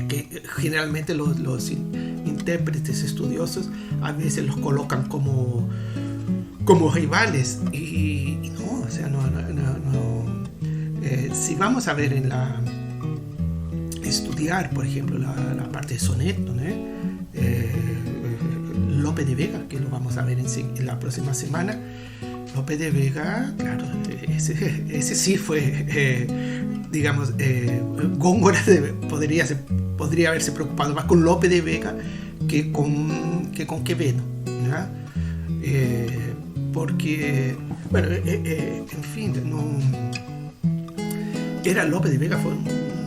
que generalmente los intérpretes estudiosos a veces los colocan como rivales y no, o sea, no. Si vamos a ver estudiar, por ejemplo, la parte de soneto, ¿no? Lope de Vega, que lo vamos a ver en la próxima semana. Lope de Vega, claro, ese sí fue, digamos, Góngora podría haberse preocupado más con Lope de Vega que con Quevedo, ¿no? Porque, bueno, en fin, no, Lope de Vega fue un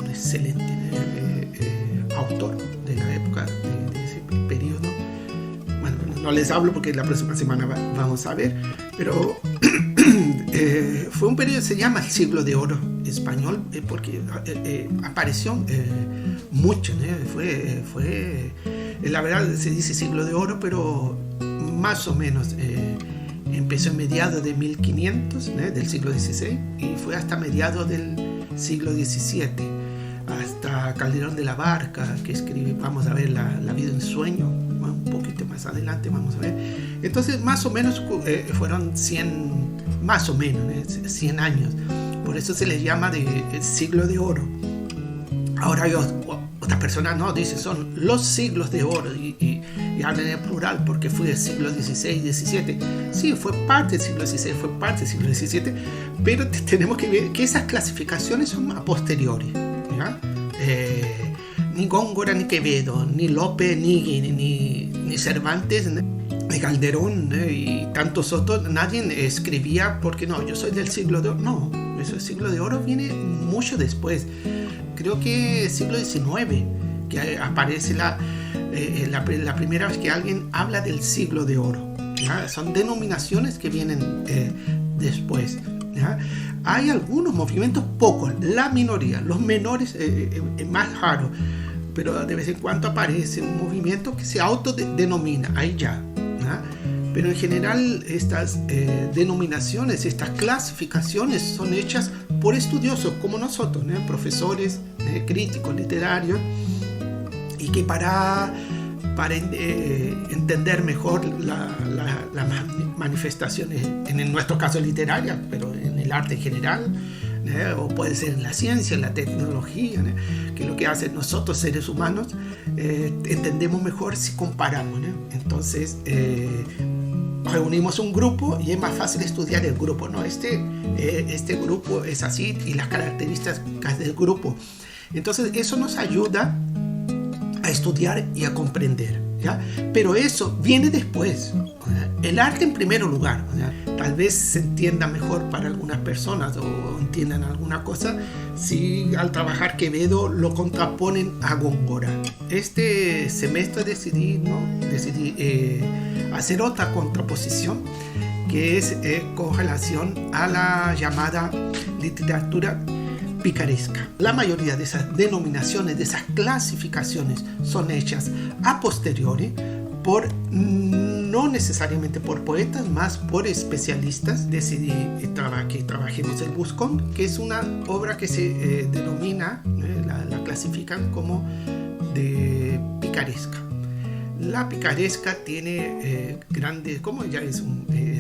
excelente autor de la época, de ese periodo. Bueno, no les hablo porque la próxima semana vamos a ver, pero fue un periodo que se llama el siglo de oro español, porque apareció mucho, ¿no? Fue la verdad se dice siglo de oro, pero más o menos empezó en mediados de 1500, ¿no? Del siglo XVI, y fue hasta mediados del siglo XVII, hasta Calderón de la Barca, que escribe, vamos a ver, la vida en sueño, un poquito más adelante vamos a ver. Entonces más o menos fueron 100, más o menos, 100 años, por eso se les llama de siglo de oro. Ahora hay otras personas no, dicen son los siglos de oro y hablan en plural porque fue el siglo XVI, XVII. Sí, fue parte del siglo XVI, fue parte del siglo XVII, pero tenemos que ver que esas clasificaciones son a posteriori, ¿ya? Ni Góngora, ni Quevedo, ni Lope, ni Cervantes, ni Calderón, y tantos otros, nadie escribía porque no, yo soy del siglo de oro. No, eso, el siglo de oro viene mucho después. Creo que siglo XIX, que aparece la primera vez que alguien habla del siglo de oro, ¿ya? Son denominaciones que vienen después, ¿ya? Hay algunos movimientos, pocos, la minoría, los menores más raros, pero de vez en cuando aparece un movimiento que se autodenomina, ahí ya, ¿ya? Pero en general estas denominaciones, estas clasificaciones son hechas por estudiosos como nosotros, ¿no? Profesores, críticos literarios, y que para entender mejor las manifestaciones, en nuestro caso literaria, pero en el arte en general, o puede ser en la ciencia, en la tecnología, que es lo que hacen nosotros seres humanos, entendemos mejor si comparamos, ¿no? Entonces reunimos un grupo y es más fácil estudiar el grupo, ¿no? Este grupo es así y las características del grupo. Entonces eso nos ayuda a estudiar y a comprender, ¿ya? Pero eso viene después, ¿ya? El arte en primer lugar, ¿ya? Tal vez se entienda mejor para algunas personas o entiendan alguna cosa si al trabajar Quevedo lo contraponen a Góngora. Este semestre decidí hacer otra contraposición, que es con relación a la llamada literatura picaresca. La mayoría de esas denominaciones, de esas clasificaciones, son hechas a posteriori no necesariamente por poetas, más por especialistas. Decidí que trabajemos el Buscón, que es una obra que se denomina, la clasifican como de picaresca. La picaresca tiene grandes, como ya es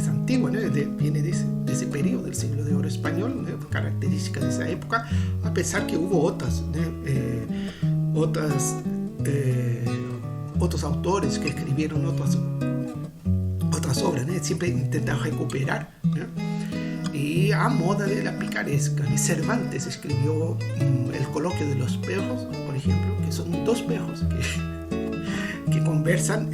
antigua, ¿no? Viene de ese periodo del siglo de oro español, características de esa época, a pesar que hubo otros autores que escribieron otras obras, ¿no? Siempre intentan recuperar, ¿no? Y a moda de la picaresca. Cervantes escribió el coloquio de los perros, por ejemplo, que son dos perros que conversan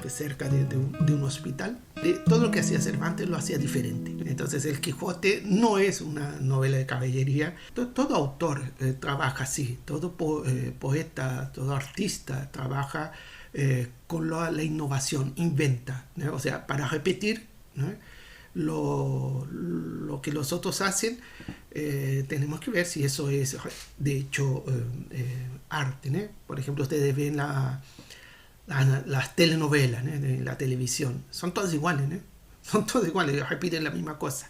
cerca de un hospital. Todo lo que hacía Cervantes lo hacía diferente. Entonces el Quijote no es una novela de caballería. Todo autor trabaja así, todo poeta, todo artista trabaja con la innovación, inventa, ¿no? O sea, para repetir, ¿no? Lo que los otros hacen, tenemos que ver si eso es de hecho arte, ¿no? Por ejemplo, ustedes ven las telenovelas, ¿no? De la televisión, son todas iguales, ¿no? Son todas iguales, repiten la misma cosa.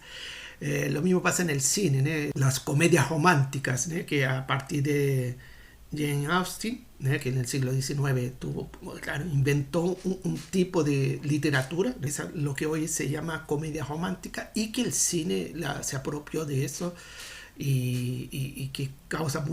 Lo mismo pasa en el cine, ¿no? Las comedias románticas, ¿no? Que a partir de Jane Austen, que en el siglo XIX tuvo, claro, inventó un tipo de literatura, lo que hoy se llama comedia romántica, y que el cine se apropió de eso y que causa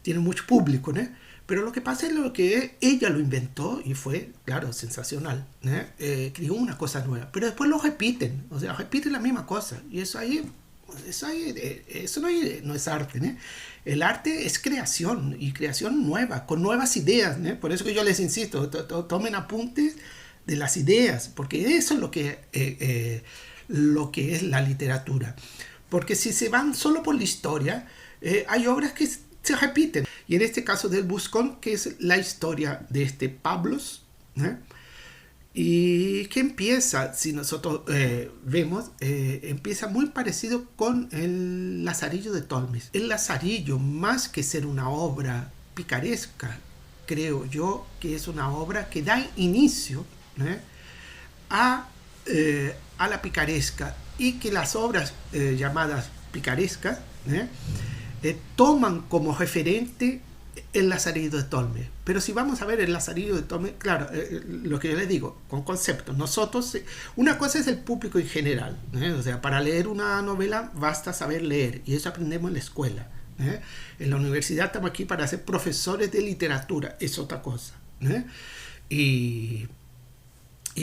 tiene mucho público, ¿no? Pero lo que pasa es lo que ella lo inventó y fue, claro, sensacional, ¿no? Creó una cosa nueva, pero después lo repiten, o sea, repiten la misma cosa, y eso no es arte, ¿no? El arte es creación, y creación nueva, con nuevas ideas, ¿no? Por eso que yo les insisto, tomen apuntes de las ideas, porque eso es lo que es la literatura. Porque si se van solo por la historia, hay obras que se repiten. Y en este caso del Buscón, que es la historia de este Pablos, ¿eh? Y que empieza, si nosotros vemos, empieza muy parecido con el Lazarillo de Tolmes. El Lazarillo, más que ser una obra picaresca, creo yo que es una obra que da inicio, ¿eh? a la picaresca, y que las obras llamadas picarescas toman como referente el Lazarillo de Tolmes. Pero si vamos a ver el Lazarillo de Tolmes, claro, lo que yo les digo, con conceptos, nosotros, una cosa es el público en general, o sea, para leer una novela basta saber leer, y eso aprendemos en la escuela. En la universidad estamos aquí para ser profesores de literatura, es otra cosa. Y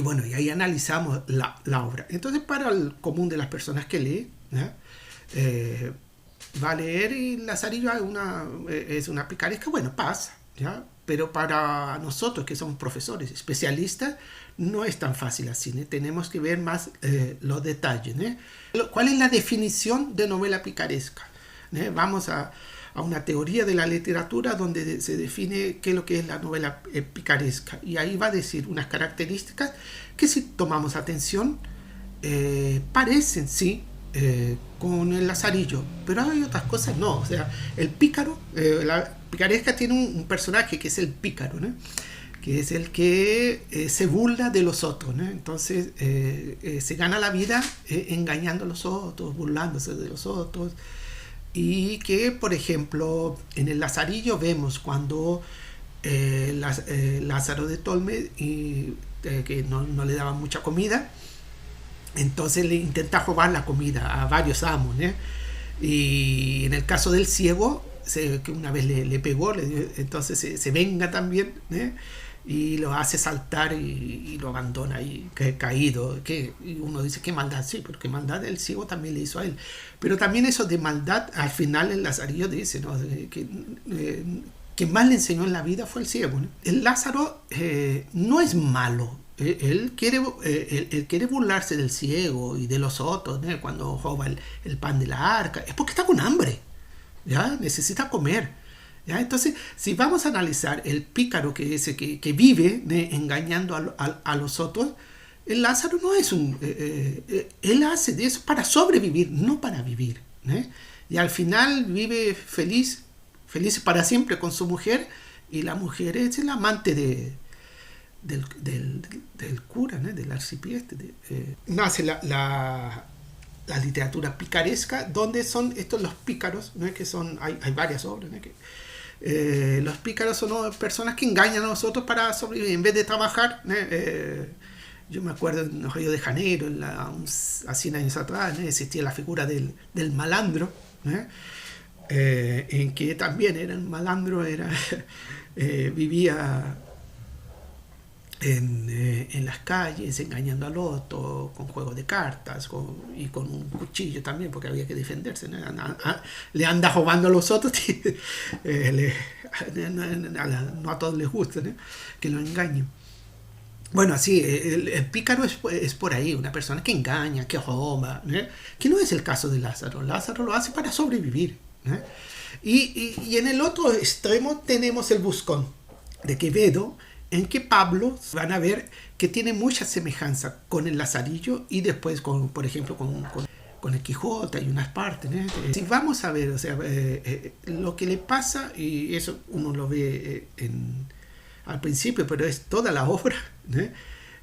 bueno, y ahí analizamos la obra. Entonces, para el común de las personas que lee, va a leer y Lazarillo es una picaresca, bueno, pasa, ¿ya? Pero para nosotros que somos profesores, especialistas, no es tan fácil así, ¿no? Tenemos que ver más los detalles, ¿no? ¿Cuál es la definición de novela picaresca? Vamos a una teoría de la literatura donde se define qué es lo que es la novela picaresca, y ahí va a decir unas características que, si tomamos atención, parecen, sí, con el Lazarillo, pero hay otras cosas no. O sea, el pícaro, la picaresca tiene un personaje que es el pícaro, ¿no? Que es el que se burla de los otros, ¿no? Entonces se gana la vida engañando a los otros, burlándose de los otros. Y que, por ejemplo, en el Lazarillo vemos cuando Lázaro de Tolmes, que no le daban mucha comida, entonces le intenta robar la comida a varios amos, ¿eh? Y en el caso del ciego, que una vez le pegó, entonces se venga también, ¿eh? Y lo hace saltar y lo abandona ahí caído, y uno dice qué maldad, sí, pero qué maldad el ciego también le hizo a él. Pero también eso de maldad, al final el Lazarillo dice, ¿no? Que más le enseñó en la vida fue el ciego, ¿no? El Lázaro no es malo. Él quiere burlarse del ciego y de los otros, ¿no? Cuando roba el pan de la arca, es porque está con hambre, ¿ya? Necesita comer, ¿ya? Entonces, si vamos a analizar el pícaro que vive, ¿no?, engañando a los otros, el Lázaro no es él hace de eso para sobrevivir, no para vivir, ¿no? Y al final vive feliz para siempre con su mujer, y la mujer es el amante del cura, ¿no?, del arcipreste. Nace la literatura picaresca, donde son estos los pícaros, ¿no? Que hay varias obras, ¿no? Los pícaros son personas que engañan a nosotros para sobrevivir en vez de trabajar, ¿no? Yo me acuerdo en Río de Janeiro, a 100 años atrás, ¿no?, existía la figura del malandro, ¿no? En que también era un malandro, vivía en las calles engañando al otro con juegos de cartas y con un cuchillo también, porque había que defenderse, ¿no? Le anda robando a los otros. No a todos les gusta, ¿no?, que lo engañen. Bueno, así, el pícaro es por ahí, una persona que engaña, que roba, ¿no? Que no es el caso de Lázaro. Lázaro lo hace para sobrevivir, ¿no? Y en el otro extremo tenemos el Buscón de Quevedo, en que Pablo, van a ver que tiene mucha semejanza con el Lazarillo, y después, por ejemplo, con el Quijote, hay unas partes, ¿no? Si vamos a ver, o sea, lo que le pasa, y eso uno lo ve al principio, pero es toda la obra, ¿no?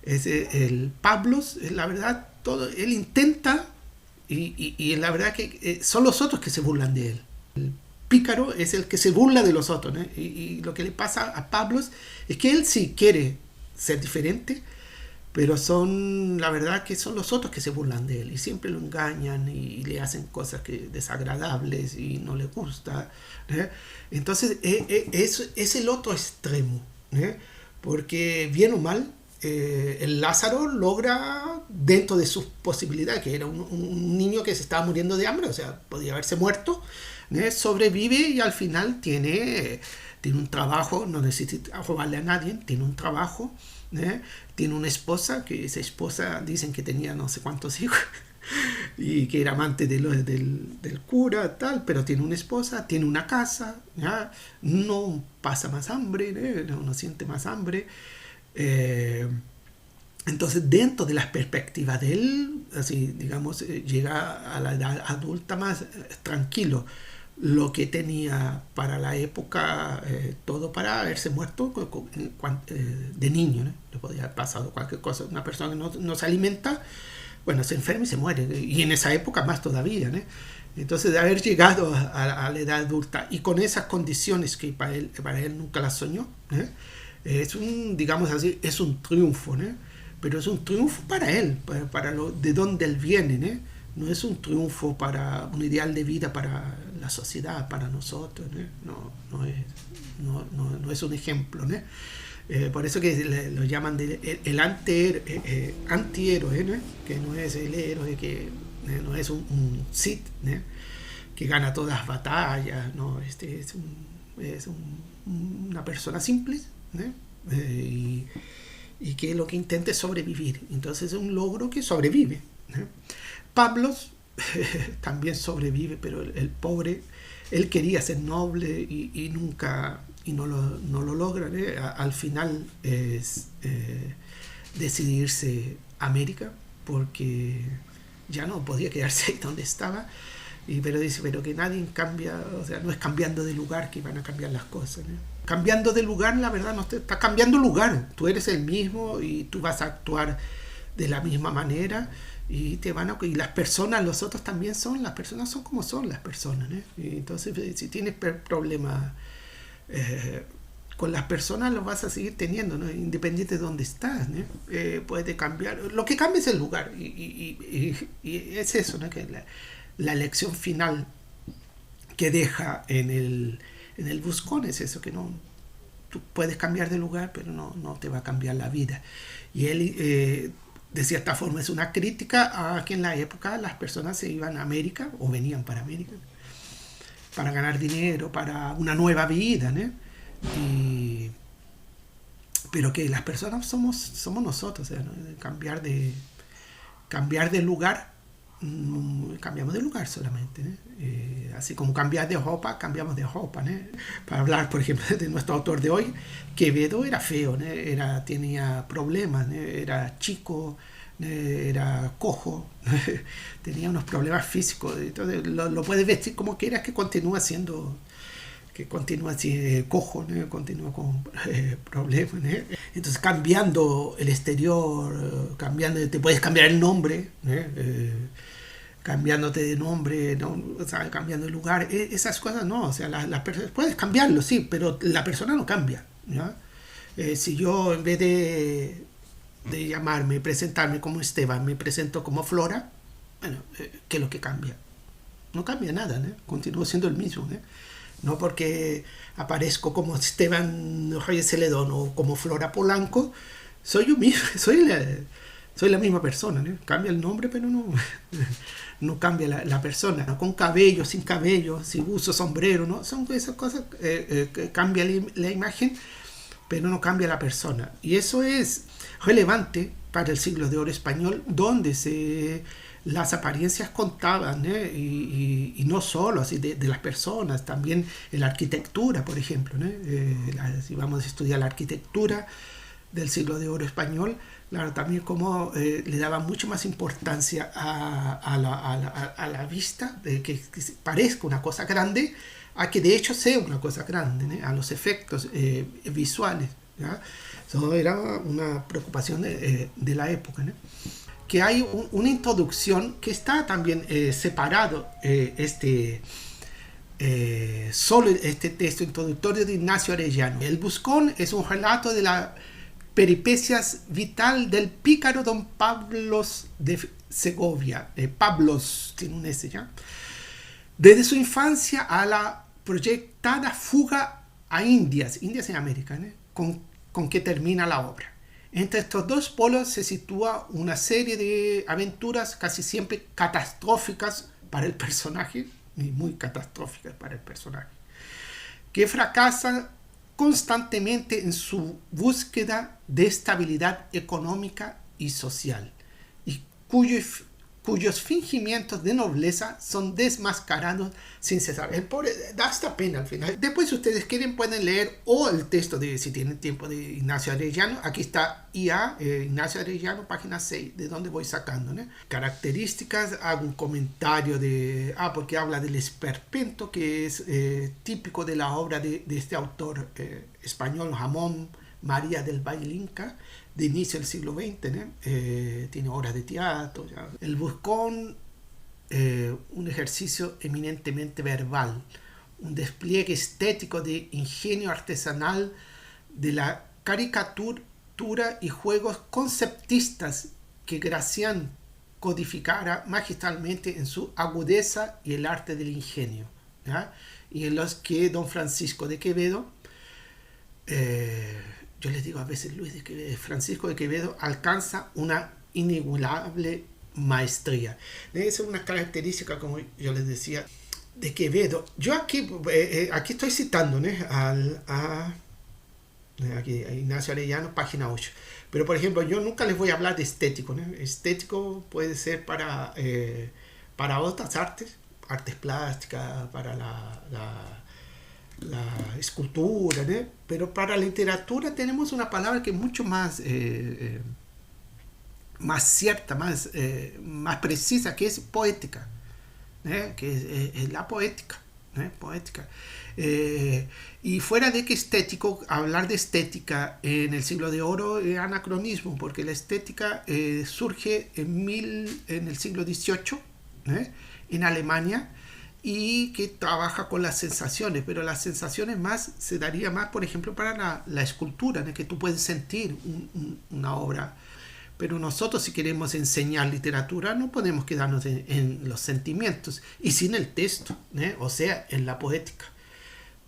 Es el Pablo, la verdad, todo, él intenta, y la verdad que son los otros que se burlan de él. pícaro es el que se burla de los otros, ¿no? Y lo que le pasa a Pablo es que él sí quiere ser diferente, pero la verdad que son los otros que se burlan de él y siempre lo engañan y le hacen cosas desagradables y no le gusta, ¿no? Entonces es el otro extremo, ¿no? Porque bien o mal, el Lázaro logra, dentro de sus posibilidades, que era un niño que se estaba muriendo de hambre, o sea, podía haberse muerto, ¿no? Sobrevive y al final tiene un trabajo, no necesita robarle a nadie, tiene un trabajo, ¿eh? Tiene una esposa, que esa esposa dicen que tenía no sé cuántos hijos y que era amante del cura, tal, pero tiene una esposa, tiene una casa, ¿ya? No pasa más hambre, ¿eh? No siente más hambre. Entonces, dentro de las perspectivas de él, así digamos, llega a la edad adulta más tranquilo. Lo que tenía para la época, todo para haberse muerto de niño, ¿no? Le podía haber pasado cualquier cosa. Una persona que no se alimenta, bueno, se enferma y se muere. Y en esa época más todavía, ¿no? Entonces, de haber llegado a la edad adulta y con esas condiciones que para él nunca las soñó, ¿no? Digamos así, es un triunfo, ¿no? Pero es un triunfo para él, de donde él viene, ¿no? No es un triunfo para un ideal de vida para la sociedad, para nosotros, ¿no? No es un ejemplo, ¿no? Por eso que lo llaman el antihéroe, ¿no? Que no es el héroe, que no es un Sith, ¿no? Que gana todas las batallas, ¿no? Es una persona simple, ¿no? Y que lo que intenta es sobrevivir. Entonces es un logro que sobrevive, ¿no? Pablo también sobrevive, pero el pobre, él quería ser noble y nunca, y no lo logra, ¿eh? Al final es decidirse a América, porque ya no podía quedarse ahí donde estaba, pero dice, pero que nadie cambia, o sea, no es cambiando de lugar que van a cambiar las cosas, ¿no? Cambiando de lugar, la verdad, no te está cambiando lugar, tú eres el mismo y tú vas a actuar de la misma manera. Y las personas, los otros también las personas son como son las personas, ¿eh? Y entonces, si tienes problemas con las personas, los vas a seguir teniendo, ¿no? Independiente de dónde estás, ¿no? Puede cambiar, lo que cambia es el lugar, y es eso, ¿no? Que la elección final que deja en el buscón es eso, que no, tú puedes cambiar de lugar, pero no te va a cambiar la vida. Y él, de cierta forma, es una crítica a que en la época las personas se iban a América o venían para América para ganar dinero, para una nueva vida, ¿no? Pero que las personas somos nosotros, o sea, ¿no? Cambiar de lugar, cambiamos de lugar solamente, ¿no? Así como cambiar de ropa, cambiamos de ropa, ¿no? Para hablar, por ejemplo, de nuestro autor de hoy, Quevedo era feo, ¿no? Tenía problemas, ¿no? Era chico, ¿no? Era cojo, ¿no? Tenía unos problemas físicos, entonces lo puedes vestir como quieras, que continúa siendo cojo, ¿no? Continúa con problemas, ¿no? Entonces, cambiando el exterior, te puedes cambiar el nombre, ¿no? Cambiándote de nombre, ¿no? O sea, cambiando de lugar, esas cosas no, o sea, puedes cambiarlo, sí, pero la persona no cambia, ¿no? Si yo, en vez de presentarme como Esteban, me presento como Flora, bueno, ¿qué es lo que cambia? No cambia nada, ¿no? Continúo siendo el mismo, ¿no? No porque aparezco como Esteban Reyes Celedón o como Flora Polanco, soy yo mismo, soy la misma persona, ¿no? Cambia el nombre, pero no cambia la persona, ¿no? Con cabello, sin cabello, si uso sombrero, ¿no? Son esas cosas que cambia la imagen, pero no cambia la persona. Y eso es relevante para el siglo de oro español, donde las apariencias contaban, ¿eh? Y no solo así de las personas, también en la arquitectura, por ejemplo, ¿no? Si vamos a estudiar la arquitectura del siglo de oro español, claro, también como le daba mucho más importancia a la vista, de que parezca una cosa grande, a que de hecho sea una cosa grande, ¿no? A los efectos visuales, ¿ya? Eso era una preocupación de la época, ¿no? Que hay una introducción que está también separado solo este texto introductorio de Ignacio Arellano. El Buscón es un relato de las peripecias vital del pícaro don Pablos de Segovia. Pablos, tiene un S ya. Desde su infancia a la proyectada fuga a Indias en América, ¿no? con que termina la obra. Entre estos dos polos se sitúa una serie de aventuras casi siempre catastróficas para el personaje, y muy catastróficas para el personaje, que fracasan constantemente en su búsqueda de estabilidad económica y social, y cuyos fingimientos de nobleza son desmascarados sin cesar. El pobre da hasta pena al final. Después, si ustedes quieren, pueden leer o el texto de, si tienen tiempo, de Ignacio Arellano. Aquí está IA, Ignacio Arellano, página 6, de donde voy sacando, ¿no? Características, hago un comentario de, porque habla del esperpento, que es típico de la obra de este autor español, Ramón María del Valle Inca, de inicio del siglo XX, ¿no? Tiene obras de teatro. Ya. El Buscón, un ejercicio eminentemente verbal, un despliegue estético de ingenio artesanal, de la caricatura y juegos conceptistas que Gracián codificara magistralmente en su agudeza y el arte del ingenio, ¿ya? Y en los que don Francisco de Quevedo, yo les digo a veces Francisco de Quevedo alcanza una inigualable maestría. Esa es una característica, como yo les decía, de Quevedo. Yo aquí estoy citando, ¿no? a Ignacio Arellano, página 8. Pero, por ejemplo, yo nunca les voy a hablar de estético, ¿no? Estético puede ser para otras artes plásticas, para la escultura, ¿no? Pero para la literatura tenemos una palabra que es mucho más cierta, más precisa, que es poética, que es la poética, poética. Y fuera de que estético, hablar de estética en el siglo de oro es anacronismo, porque la estética surge en el siglo XVIII, en Alemania, y que trabaja con las sensaciones, pero las sensaciones más se daría más, por ejemplo, para la escultura, ¿no? Que tú puedes sentir una obra. Pero nosotros, si queremos enseñar literatura, no podemos quedarnos en los sentimientos y sin el texto, o sea, en la poética.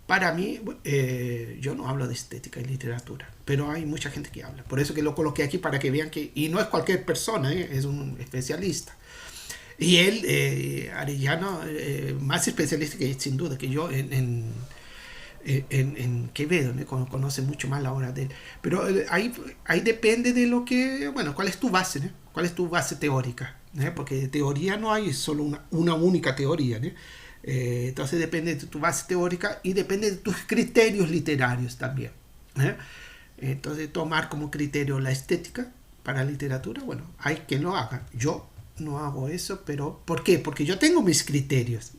Para mí, yo no hablo de estética y literatura, pero hay mucha gente que habla. Por eso que lo coloqué aquí, para que vean que, y no es cualquier persona, es un especialista. Y él, Arellano, más especialista que sin duda que yo en Quevedo, ¿no? Conoce mucho más la obra de él. Pero ahí depende de lo que, bueno, cuál es tu base, ¿no? ¿Cuál es tu base teórica? Porque de teoría no hay solo una única teoría, ¿no? Entonces depende de tu base teórica y depende de tus criterios literarios también. Entonces tomar como criterio la estética para la literatura, bueno, hay quien lo haga. Yo no hago eso, pero ¿por qué? Porque yo tengo mis criterios,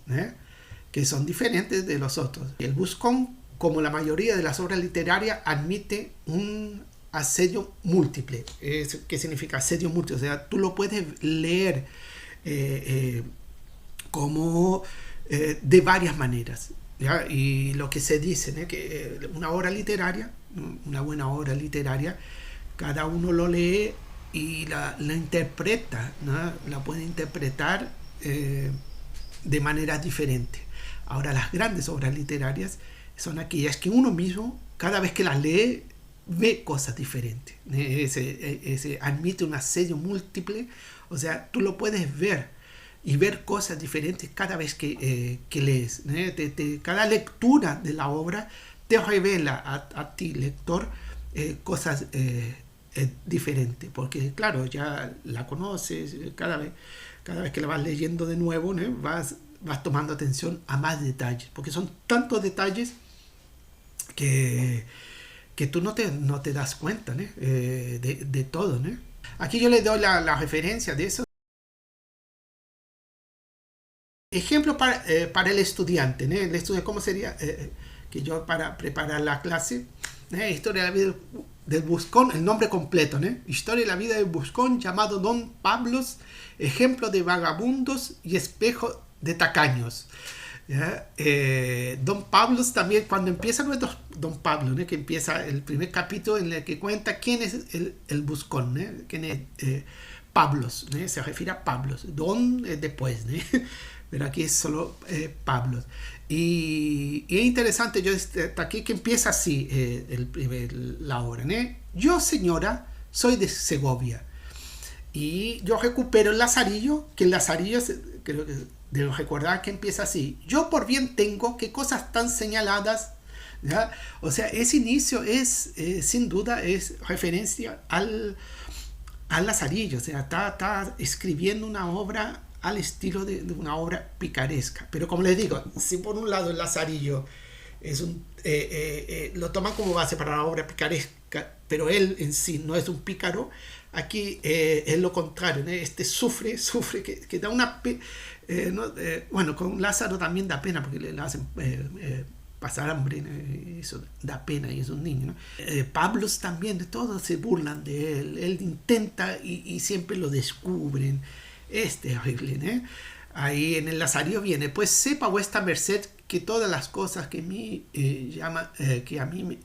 que son diferentes de los otros. El Buscón, como la mayoría de las obras literarias, admite un asedio múltiple. ¿Qué significa asedio múltiple? O sea, tú lo puedes leer como de varias maneras, ¿ya? Y lo que se dice, que una obra literaria, una buena obra literaria, cada uno lo lee y la interpreta, ¿no? La puede interpretar de manera diferente. Ahora, las grandes obras literarias son aquellas que uno mismo, cada vez que las lee, ve cosas diferentes. Admite un asedio múltiple, o sea, tú lo puedes ver y ver cosas diferentes cada vez que lees. Cada lectura de la obra te revela a ti, lector, cosas diferentes, porque claro, ya la conoces, cada vez que la vas leyendo de nuevo, ¿no? vas tomando atención a más detalles, porque son tantos detalles que tú no te das cuenta, ¿no? de todo, ¿no? Aquí yo les doy la referencia de eso. Ejemplo para el estudiante, ¿no? El estudiante, ¿cómo sería? Que yo, para preparar la clase, Historia de la vida del Buscón, el nombre completo, ¿no? Historia de la vida del Buscón, llamado Don Pablos, ejemplo de vagabundos y espejo de tacaños. ¿ya? Don Pablo también, cuando empieza, no es Don Pablo, ¿no? Que empieza el primer capítulo en el que cuenta quién es el buscón, ¿no? Quién es Pablos, ¿no? Se refiere a Pablos, Don después, ¿no? Pero aquí es solo Pablos. Y es interesante, yo hasta aquí que empieza así la obra, ¿no? Yo, señora, soy de Segovia. Y yo recupero el Lazarillo, que el Lazarillo creo que debo recordar que empieza así. Yo por bien tengo que cosas tan señaladas, ¿ya? O sea, ese inicio es, sin duda, es referencia al Lazarillo. O sea, está escribiendo una obra al estilo de una obra picaresca. Pero como les digo, si por un lado el Lazarillo es lo toman como base para la obra picaresca, pero él en sí no es un pícaro, aquí es lo contrario, ¿no? Sufre, que da una... bueno, con Lázaro también da pena porque le hacen pasar hambre, ¿no? Eso da pena y es un niño, ¿no? Pablos también, de todos se burlan de él intenta y siempre lo descubren. Es terrible, ¿no? Ahí en el Lazarillo viene, pues sepa vuestra merced que todas las cosas que a mí me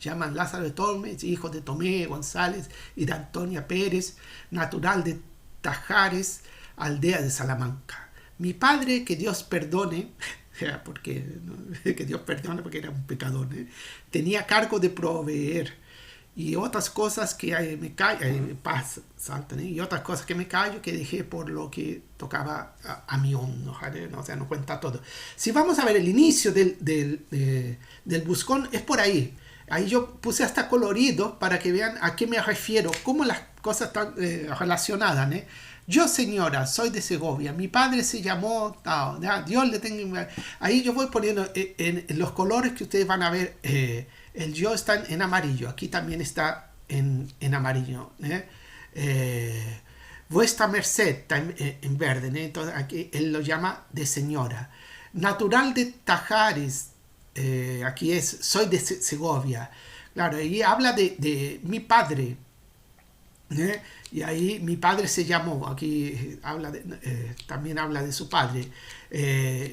llaman Lázaro de Tormes, hijo de Tomé González y de Antonia Pérez, natural de Tajares, aldea de Salamanca. Mi padre, que Dios perdone, porque, ¿no? Que Dios perdone porque era un pecador, ¿eh? Tenía cargo de proveer y otras cosas que me saltan, ¿eh? Y otras cosas que me callo que dejé por lo que tocaba a mi hondo, ¿no? O sea, no cuenta todo. Si vamos a ver el inicio del buscón, es por ahí. Ahí yo puse hasta colorido para que vean a qué me refiero, cómo las cosas están relacionadas, ¿eh? Yo, señora, soy de Segovia. Mi padre se llamó... No, Dios le tenga... Ahí yo voy poniendo en los colores que ustedes van a ver. El yo está en amarillo. Aquí también está en amarillo. Vuestra merced está en verde, ¿eh? Entonces aquí él lo llama de señora. Natural de Tajares. Aquí es... Soy de Segovia. Claro, ahí habla de mi padre. Y ahí mi padre se llamó, aquí también habla de su padre,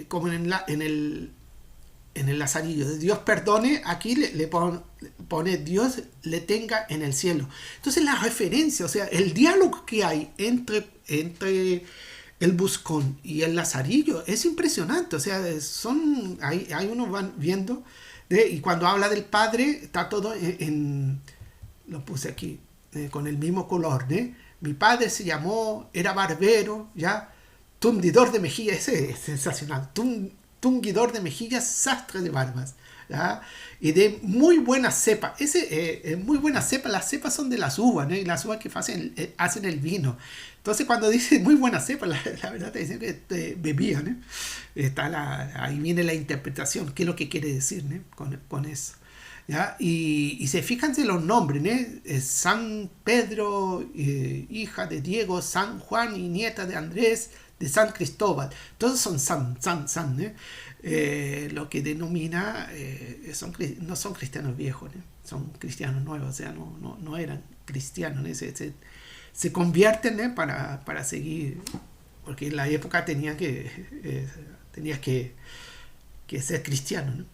como en el Lazarillo, de Dios perdone, aquí le pone Dios le tenga en el cielo. Entonces la referencia, o sea, el diálogo que hay entre el buscón y el Lazarillo es impresionante, o sea, ahí uno va viendo, y cuando habla del padre, está todo lo puse aquí, con el mismo color, ¿eh? Mi padre se llamó, era barbero, ¿ya? Tundidor de mejillas, ese es sensacional. Tungidor de mejillas, sastre de barbas, ¿ya? Y de muy buena cepa. Muy buena cepa, las cepas son de las uvas, ¿no? Y las uvas que hacen el vino. Entonces, cuando dice muy buena cepa, la verdad te dicen que bebían, ¿eh? Ahí viene la interpretación, qué es lo que quiere decir, ¿no? con eso. ¿Ya? Y se fijanse los nombres, ¿eh? San Pedro, hija de Diego, San Juan y nieta de Andrés, de San Cristóbal. Todos son San, ¿eh? Lo que denomina, no son cristianos viejos, ¿eh? Son cristianos nuevos, o sea, no eran cristianos, ¿eh? Se convierten, ¿eh? para seguir, porque en la época tenías que ser cristiano, ¿no?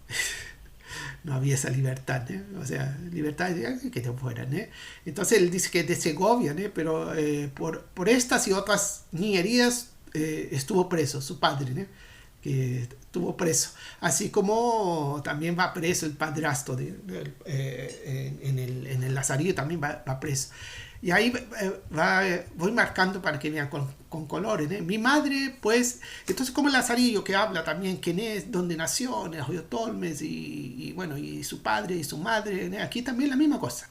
No había esa libertad, ¿eh? O sea, libertad que te fueran, ¿eh? Entonces él dice que es de Segovia, ¿eh? Pero por estas y otras niñerías estuvo preso, su padre, ¿eh? Que estuvo preso. Así como también va preso el padrastro en el Lazarillo, también va preso. Y ahí voy marcando para que vean con colores, ¿eh? Mi madre, pues, entonces como el Lazarillo que habla también quién es, dónde nació, en el Arroyo Tormes, y bueno, y su padre y su madre, ¿eh? Aquí también la misma cosa,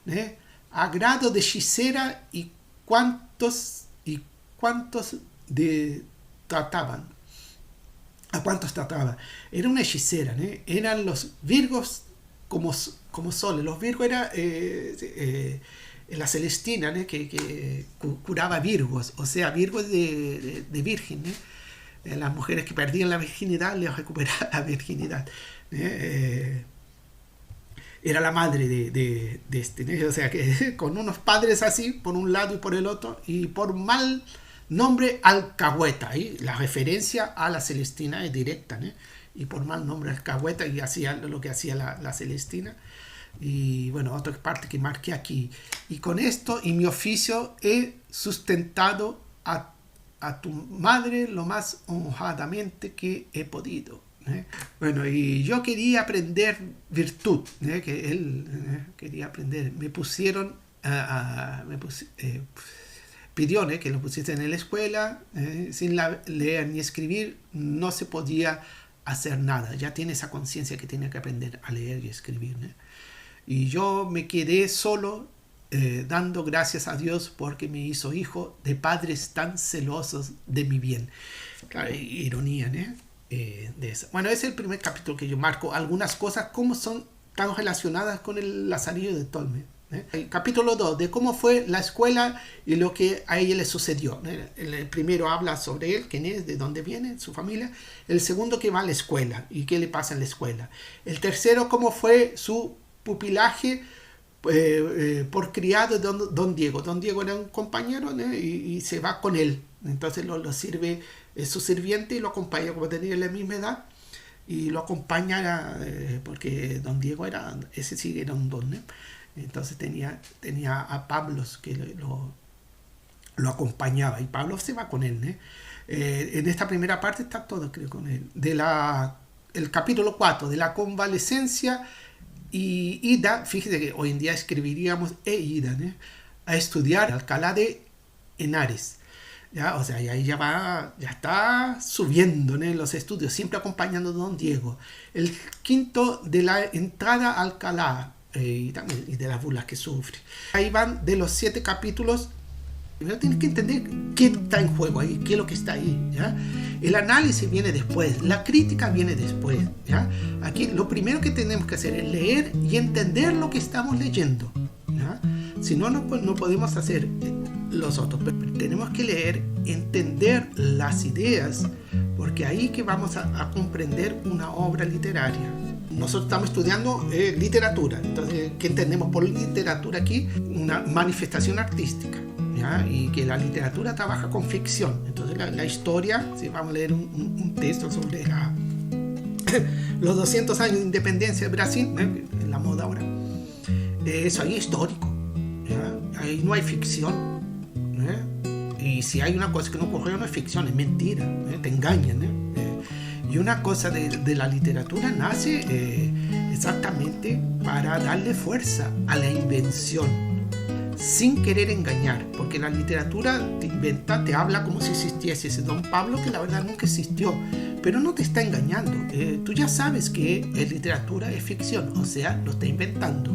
¿eh? Agrado de hechicera y cuántos trataban. ¿A cuántos trataba? Era una hechicera, ¿eh? Eran los virgos como soles. Los virgos eran... la Celestina, ¿no? que curaba virgos, o sea, virgos de virgen, ¿no? Las mujeres que perdían la virginidad les recuperaba la virginidad, ¿no? Era la madre de este, ¿no? O sea, que con unos padres así, por un lado y por el otro, y por mal nombre alcahueta, ahí la referencia a la Celestina es directa, ¿no? Y por mal nombre alcahueta, y hacía lo que hacía la Celestina. Y bueno, otra parte que marqué aquí. Y con esto y mi oficio he sustentado a tu madre lo más honradamente que he podido. Bueno, y yo quería aprender virtud, que él quería aprender. Me pusieron, pidió que lo pusiese en la escuela, sin leer ni escribir no se podía hacer nada. Ya tiene esa conciencia que tiene que aprender a leer y escribir. Y yo me quedé solo dando gracias a Dios porque me hizo hijo de padres tan celosos de mi bien. Claro, ironía, ¿no? De eso. Bueno, ese es el primer capítulo que yo marco. Algunas cosas, cómo son tan relacionadas con el Lazarillo de Tolme. El capítulo 2, de cómo fue la escuela y lo que a ella le sucedió. El primero habla sobre él, quién es, de dónde viene, su familia. El segundo, que va a la escuela y qué le pasa en la escuela. El tercero, cómo fue su pupilaje por criado de don Diego. Don Diego era un compañero, ¿no? y se va con él. Entonces lo sirve, es su sirviente y lo acompaña, como tenía la misma edad. Y lo acompaña porque don Diego ese sí era un don, ¿no? Entonces tenía a Pablo que lo acompañaba y Pablo se va con él, ¿no? En esta primera parte está todo, creo, con él. El capítulo 4, de la convalecencia y ida, fíjese que hoy en día escribiríamos ida, ¿no? A estudiar a Alcalá de Henares. ¿Ya? O sea, ahí ya está subiendo, ¿no? Los estudios, siempre acompañando a don Diego. El quinto, de la entrada a Alcalá. Y de las burlas que sufre. Ahí van de los 7 capítulos. Primero tienes que entender qué está en juego ahí, qué es lo que está ahí, ¿ya? El análisis viene después, la crítica viene después, ¿ya? Aquí lo primero que tenemos que hacer es leer y entender lo que estamos leyendo, ¿ya? Si no, no podemos hacer los otros. Pero tenemos que leer, entender las ideas, porque ahí que vamos a comprender una obra literaria. Nosotros estamos estudiando literatura, entonces, ¿qué entendemos por literatura aquí? Una manifestación artística, ¿ya? Y que la literatura trabaja con ficción. Entonces la historia, si vamos a leer un texto sobre los 200 años de independencia de Brasil, en la moda ahora, eso ahí es histórico, ¿ya? Ahí no hay ficción, y si hay una cosa que no ocurrió, no es ficción, es mentira, te engañan, Y una cosa de la literatura nace exactamente para darle fuerza a la invención, sin querer engañar, porque la literatura te habla como si existiese ese don Pablo, que la verdad nunca existió, pero no te está engañando. Tú ya sabes que literatura es ficción, o sea, lo está inventando,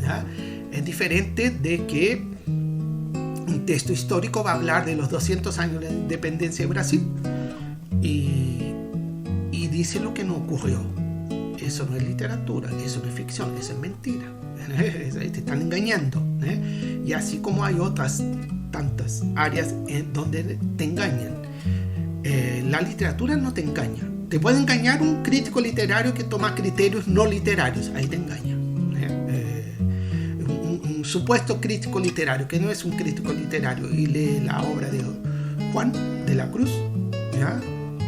¿ya? Es diferente de que un texto histórico va a hablar de los 200 años de independencia de Brasil y dice lo que no ocurrió. Eso no es literatura, eso no es ficción, eso es mentira. Te están engañando, y así como hay otras tantas áreas en donde te engañan. La literatura no te engaña. Te puede engañar un crítico literario que toma criterios no literarios, ahí te engaña. Un supuesto crítico literario que no es un crítico literario y lee la obra de Juan de la Cruz, ¿ya?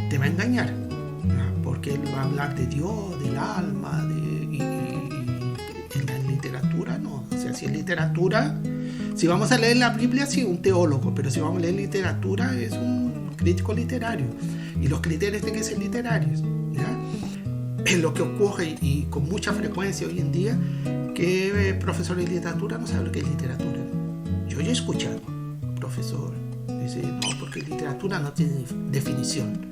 Te va a engañar, ¿ya? Porque él va a hablar de Dios, del alma, y en la literatura no. O sea, si es literatura, si vamos a leer la Biblia, sí, un teólogo, pero si vamos a leer literatura, es un crítico literario. Y los criterios tienen que ser literarios, ¿ya? Es lo que ocurre y con mucha frecuencia hoy en día, que profesor de literatura no sabe lo que es literatura. Yo he escuchado profesor dice, no, porque literatura no tiene definición.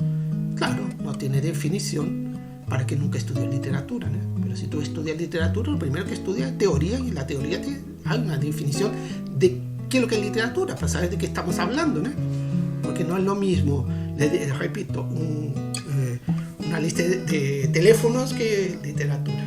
Claro, no tiene definición para que nunca estudió literatura, ¿no? Pero si tú estudias literatura, lo primero que estudias es teoría, y en la teoría hay una definición de qué es lo que es literatura, para saber de qué estamos hablando, ¿no? Porque no es lo mismo, repito, una lista de teléfonos que literatura.